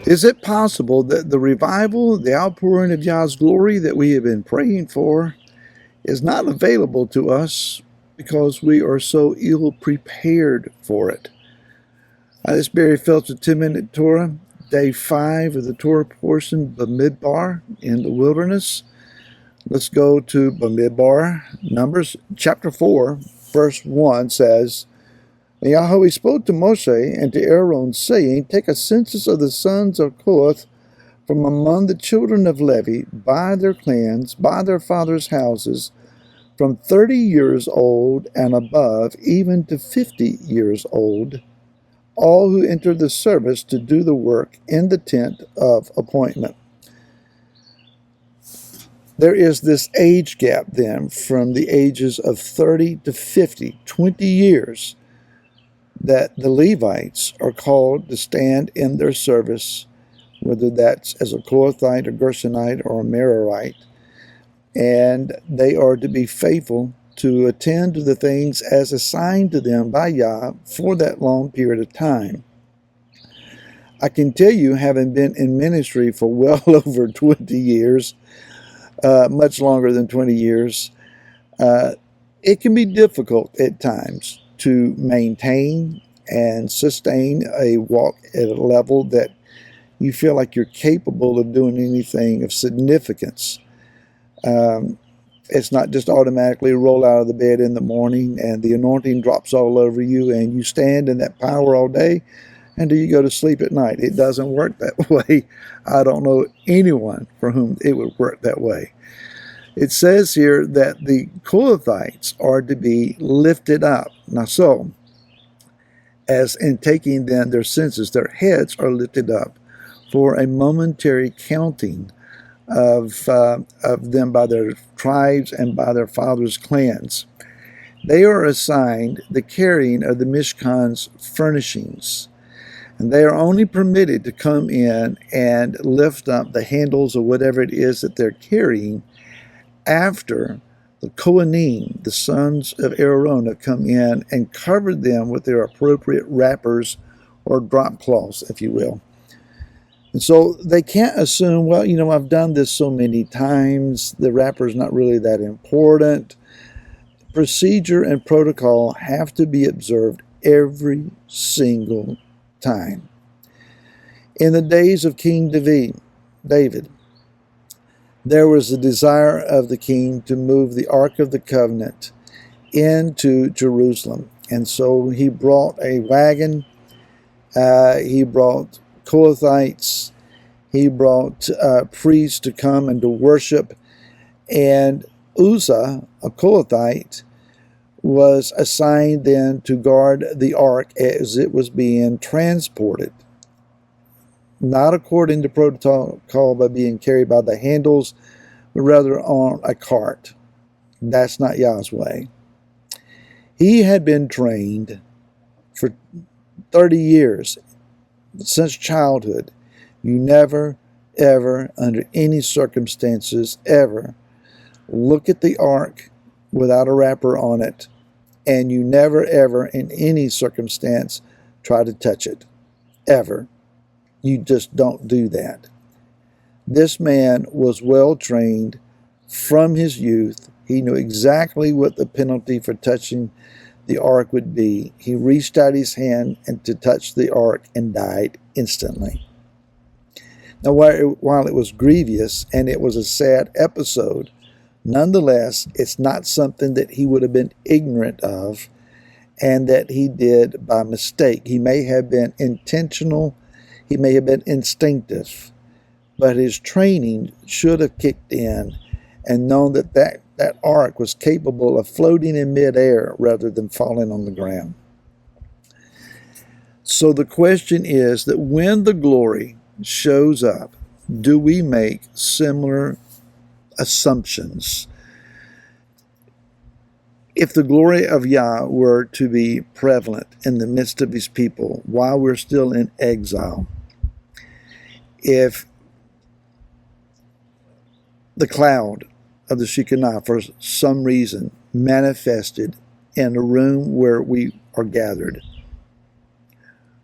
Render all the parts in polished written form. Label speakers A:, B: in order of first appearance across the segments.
A: Is it possible that the revival, the outpouring of Yah's glory that we have been praying for, is not available to us because we are so ill prepared for it? This Barry Phelps, a 10-minute Torah, day 5 of the Torah portion, Bamidbar, in the wilderness. Let's go to Bamidbar. Numbers chapter 4, verse 1 says, And Yahweh spoke to Moshe and to Aaron, saying, Take a census of the sons of Kohath from among the children of Levi, by their clans, by their fathers' houses, from 30 years old and above, even to 50 years old, all who enter the service to do the work in the tent of appointment. There is this age gap then from the ages of 30 to 50, 20 years, that the Levites are called to stand in their service, whether that's as a Kohathite, a Gershonite, or a Merarite, and they are to be faithful to attend to the things as assigned to them by Yah for that long period of time. I can tell you, having been in ministry for well over 20 years, much longer than 20 years, it can be difficult at times to maintain and sustain a walk at a level that you feel like you're capable of doing anything of significance. It's not just automatically roll out of the bed in the morning and the anointing drops all over you and you stand in that power all day until you go to sleep at night. It doesn't work that way. I don't know anyone for whom it would work that way. It says here that the Kohathites are to be lifted up. Now so, as in taking then their census, their heads are lifted up for a momentary counting of them by their tribes and by their fathers' clans. They are assigned the carrying of the Mishkan's furnishings, and they are only permitted to come in and lift up the handles of whatever it is that they're carrying after the Kohanim, the sons of Aaron, have come in and covered them with their appropriate wrappers or drop cloths, if you will. And so they can't assume, well, I've done this so many times, the wrapper is not really that important. Procedure and protocol have to be observed every single time. In the days of King David, there was a desire of the king to move the Ark of the Covenant into Jerusalem. And so he brought a wagon, he brought Kohathites, he brought priests to come and to worship, and Uzzah, a Kohathite, was assigned then to guard the ark as it was being transported, not according to protocol by being carried by the handles, but rather on a cart. That's not Yah's way. He had been trained for 30 years, since childhood. You never, ever, under any circumstances, ever look at the ark without a wrapper on it, and you never, ever, in any circumstance, try to touch it. Ever. You just don't do that. This man was well trained from his youth. He knew exactly what the penalty for touching the ark would be. He reached out his hand and to touch the ark and died instantly. Now, while it was grievous and it was a sad episode, nonetheless, it's not something that he would have been ignorant of and that he did by mistake. He may have been intentional, he may have been instinctive, but his training should have kicked in and known that ark was capable of floating in midair rather than falling on the ground. So the question is that when the glory shows up, do we make similar assumptions? If the glory of Yah were to be prevalent in the midst of his people while we're still in exile, if the cloud of the Shekinah for some reason manifested in a room where we are gathered,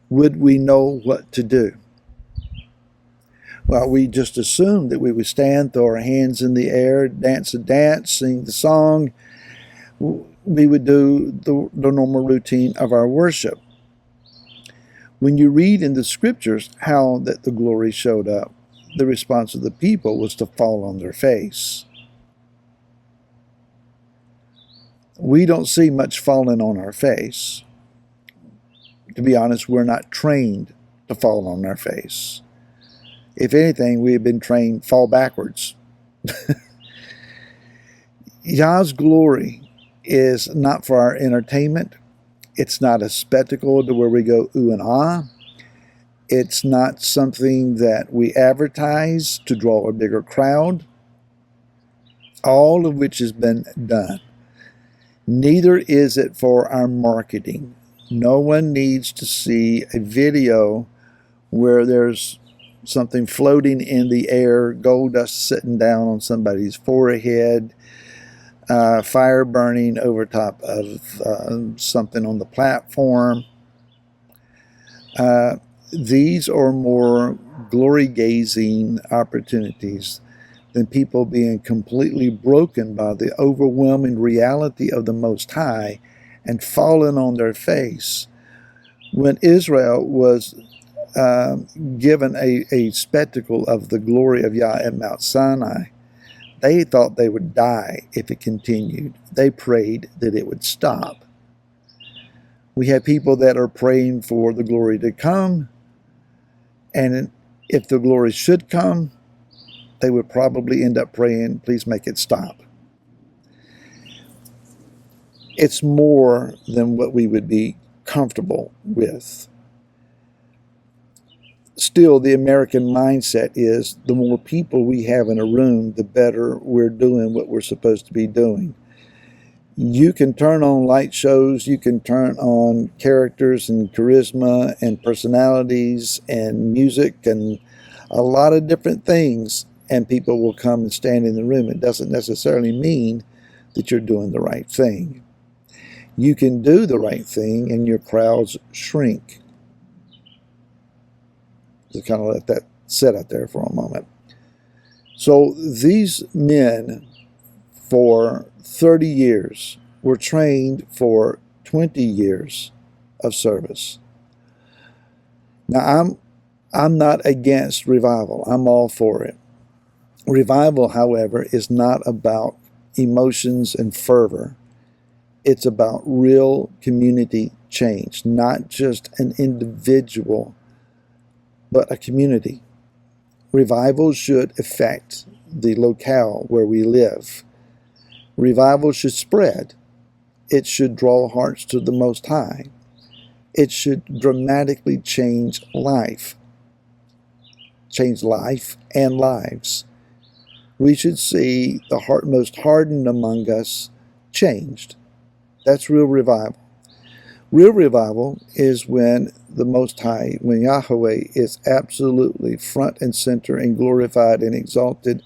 A: would we know what to do? Well, we just assumed that we would stand, throw our hands in the air, dance a dance, sing the song. We would do the normal routine of our worship. When you read in the scriptures how that the glory showed up, the response of the people was to fall on their face. We don't see much falling on our face. To be honest, we're not trained to fall on our face. If anything, we have been trained fall backwards. Yah's glory is not for our entertainment. It's not a spectacle to where we go ooh and ah. It's not something that we advertise to draw a bigger crowd. All of which has been done. Neither is it for our marketing. No one needs to see a video where there's something floating in the air, gold dust sitting down on somebody's forehead, fire burning over top of something on the platform. These are more glory-gazing opportunities than people being completely broken by the overwhelming reality of the Most High and falling on their face. When Israel was given a spectacle of the glory of Yah at Mount Sinai, they thought they would die if it continued. They prayed that it would stop. We have people that are praying for the glory to come, and if the glory should come, they would probably end up praying, please make it stop. It's more than what we would be comfortable with. Still, the American mindset is the more people we have in a room, the better we're doing what we're supposed to be doing. You can turn on light shows, you can turn on characters and charisma and personalities and music and a lot of different things, and people will come and stand in the room. It doesn't necessarily mean that you're doing the right thing. You can do the right thing and your crowds shrink. Just kind of let that sit out there for a moment. So these men for 30 years were trained for 20 years of service. Now I'm not against revival. I'm all for it. Revival, however, is not about emotions and fervor. It's about real community change, not just an individual, but a community. Revival should affect the locale where we live. Revival should spread. It should draw hearts to the Most High. It should dramatically change life and lives. We should see the most hardened among us changed. That's real revival. Real revival is when the Most High, when Yahweh is absolutely front and center and glorified and exalted,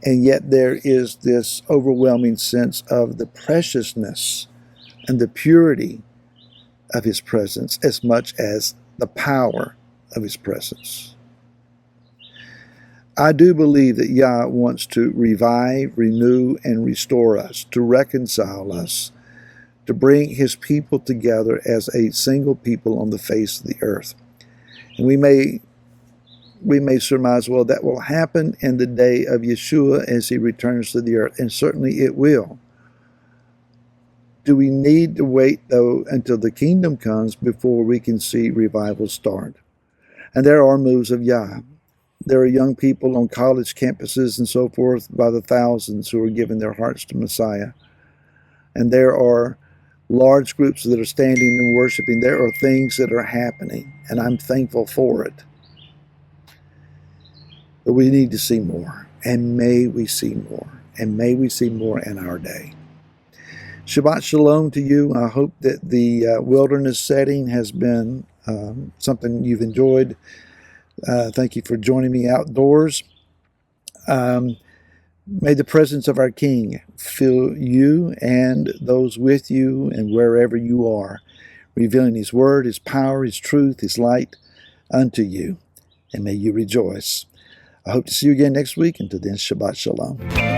A: and yet there is this overwhelming sense of the preciousness and the purity of His presence as much as the power of His presence. I do believe that Yah wants to revive, renew, and restore us, to reconcile us, to bring His people together as a single people on the face of the earth. And we may surmise, well, that will happen in the day of Yeshua as He returns to the earth, and certainly it will. Do we need to wait, though, until the kingdom comes before we can see revival start? And there are moves of Yah. There are young people on college campuses and so forth by the thousands who are giving their hearts to Messiah. And there are large groups that are standing and worshiping. There are things that are happening, and I'm thankful for it. But we need to see more, and may we see more, and may we see more in our day. Shabbat Shalom to you. I hope that the wilderness setting has been something you've enjoyed. Thank you for joining me outdoors. May the presence of our King fill you and those with you and wherever you are, revealing His word, His power, His truth, His light unto you. And may you rejoice. I hope to see you again next week. Until then, Shabbat Shalom.